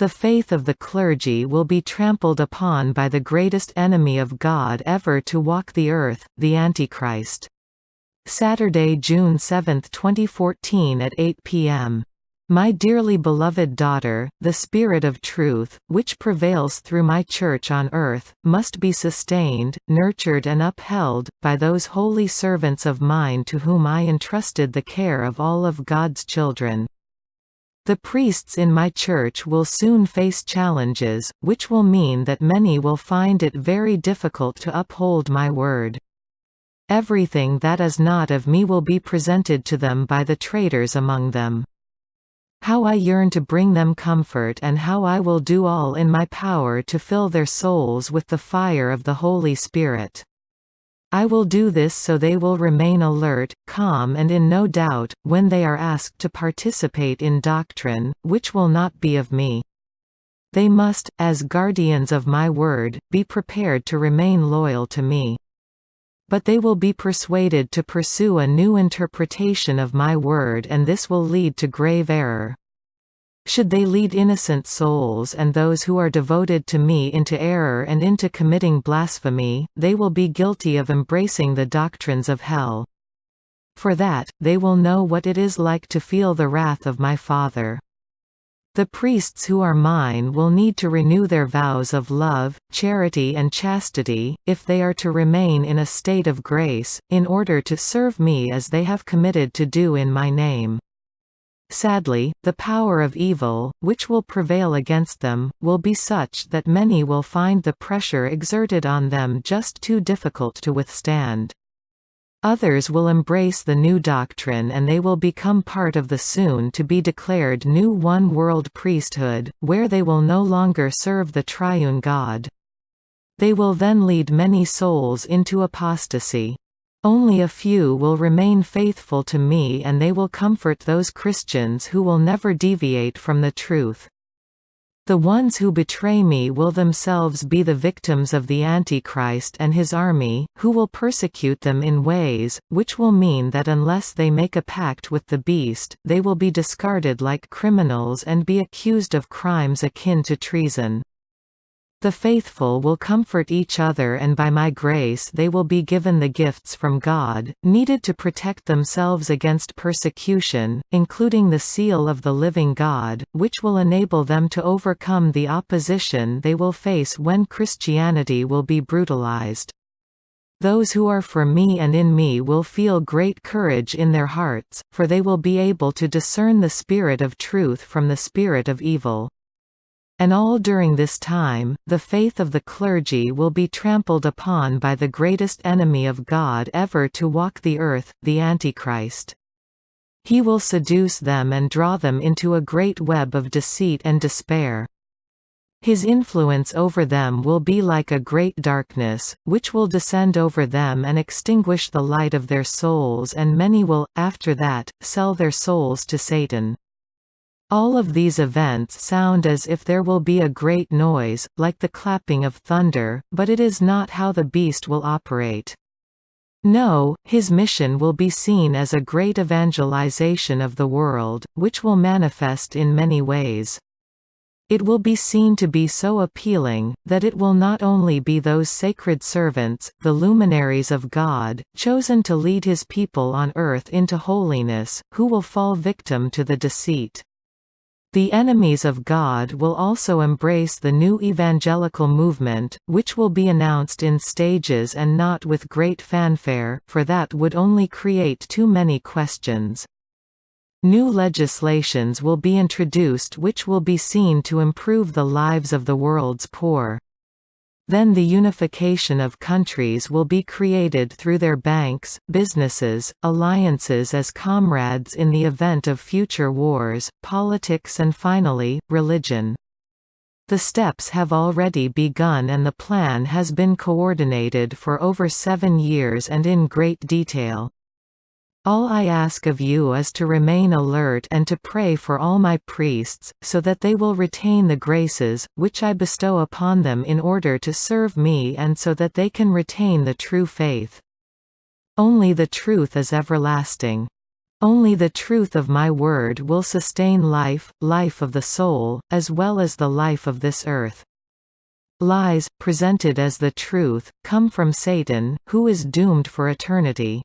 The faith of the clergy will be trampled upon by the greatest enemy of God ever to walk the earth, the Antichrist. Saturday, June 7, 2014 at 8 p.m. My dearly beloved daughter, the Spirit of truth, which prevails through my Church on earth, must be sustained, nurtured and upheld, by those holy servants of mine to whom I entrusted the care of all of God's children. The priests in my Church will soon face challenges, which will mean that many will find it very difficult to uphold my word. Everything that is not of me will be presented to them by the traitors among them. How I yearn to bring them comfort, and how I will do all in my power to fill their souls with the fire of the Holy Spirit. I will do this so they will remain alert, calm and in no doubt, when they are asked to participate in doctrine, which will not be of me. They must, as guardians of my word, be prepared to remain loyal to me. But they will be persuaded to pursue a new interpretation of my word, and this will lead to grave error. Should they lead innocent souls and those who are devoted to me into error and into committing blasphemy, they will be guilty of embracing the doctrines of hell. For that, they will know what it is like to feel the wrath of my Father. The priests who are mine will need to renew their vows of love, charity and chastity, if they are to remain in a state of grace, in order to serve me as they have committed to do in my name. Sadly, the power of evil, which will prevail against them, will be such that many will find the pressure exerted on them just too difficult to withstand. Others will embrace the new doctrine, and they will become part of the soon-to-be-declared new one-world priesthood, where they will no longer serve the triune God. They will then lead many souls into apostasy. Only a few will remain faithful to me, and they will comfort those Christians who will never deviate from the truth. The ones who betray me will themselves be the victims of the Antichrist and his army, who will persecute them in ways, which will mean that unless they make a pact with the beast, they will be discarded like criminals and be accused of crimes akin to treason. The faithful will comfort each other, and by my grace they will be given the gifts from God, needed to protect themselves against persecution, including the seal of the living God, which will enable them to overcome the opposition they will face when Christianity will be brutalized. Those who are for me and in me will feel great courage in their hearts, for they will be able to discern the spirit of truth from the spirit of evil. And all during this time, the faith of the clergy will be trampled upon by the greatest enemy of God ever to walk the earth, the Antichrist. He will seduce them and draw them into a great web of deceit and despair. His influence over them will be like a great darkness, which will descend over them and extinguish the light of their souls, and many will, after that, sell their souls to Satan. All of these events sound as if there will be a great noise, like the clapping of thunder, but it is not how the beast will operate. No, his mission will be seen as a great evangelization of the world, which will manifest in many ways. It will be seen to be so appealing, that it will not only be those sacred servants, the luminaries of God, chosen to lead his people on earth into holiness, who will fall victim to the deceit. The enemies of God will also embrace the new evangelical movement, which will be announced in stages and not with great fanfare, for that would only create too many questions. New legislations will be introduced which will be seen to improve the lives of the world's poor. Then the unification of countries will be created through their banks, businesses, alliances as comrades in the event of future wars, politics and finally, religion. The steps have already begun, and the plan has been coordinated for over 7 years and in great detail. All I ask of you is to remain alert and to pray for all my priests, so that they will retain the graces, which I bestow upon them in order to serve me, and so that they can retain the true faith. Only the truth is everlasting. Only the truth of my word will sustain life, life of the soul, as well as the life of this earth. Lies, presented as the truth, come from Satan, who is doomed for eternity.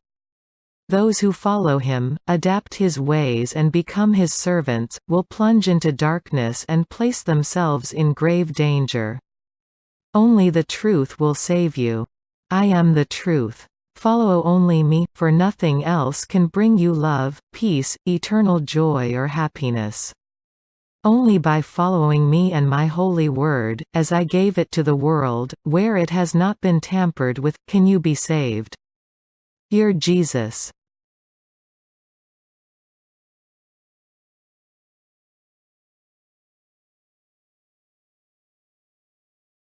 Those who follow him, adapt his ways and become his servants, will plunge into darkness and place themselves in grave danger. Only the truth will save you. I am the truth. Follow only me, for nothing else can bring you love, peace, eternal joy or happiness. Only by following me and my holy word, as I gave it to the world, where it has not been tampered with, can you be saved. Your Jesus.